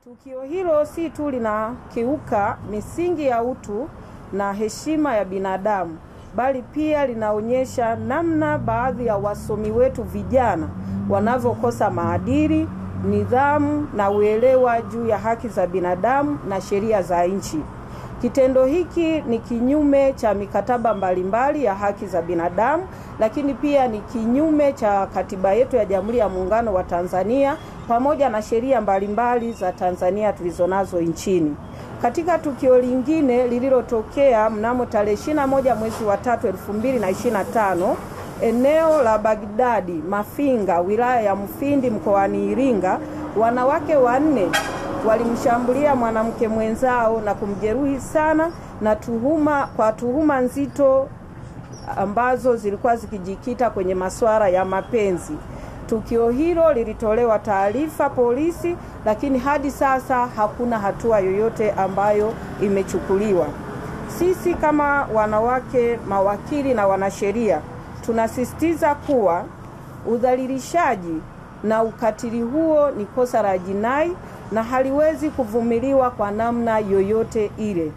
Tukio hilo si tu linakiuka misingi ya utu na heshima ya binadamu, bali pia linaonyesha namna baadhi ya wasomi wetu vijana wanavyokosa maadili, nidhamu na uelewa juu ya haki za binadamu na sheria za nchi. Kitendo hiki ni kinyume cha mikataba mbalimbali ya haki za binadamu, lakini pia ni kinyume cha katiba yetu ya Jamhuri ya Muungano wa Tanzania pamoja na sheria mbalimbali za Tanzania tulizonazo nchini. Katika tukio lingine lililotokea mnamo tarehe 21 mwezi wa 3 2025, eneo la Baghdadi Mafinga, wilaya ya Mufindi, mkoani Iringa, wanawake 4 walimshambulia mwanamke mwenzao na kumjeruhi sana na tuhuma nzito ambazo zilikuwa zikijikita kwenye masuala ya mapenzi. Tukio hilo lilitolewa taarifa polisi, lakini hadi sasa hakuna hatua yoyote ambayo imechukuliwa. Sisi kama wanawake, mawakili na wanasheria tunasisitiza kuwa udhalilishaji na ukatili huo ni kosa la jinai na haliwezi kuvumiliwa kwa namna yoyote ile.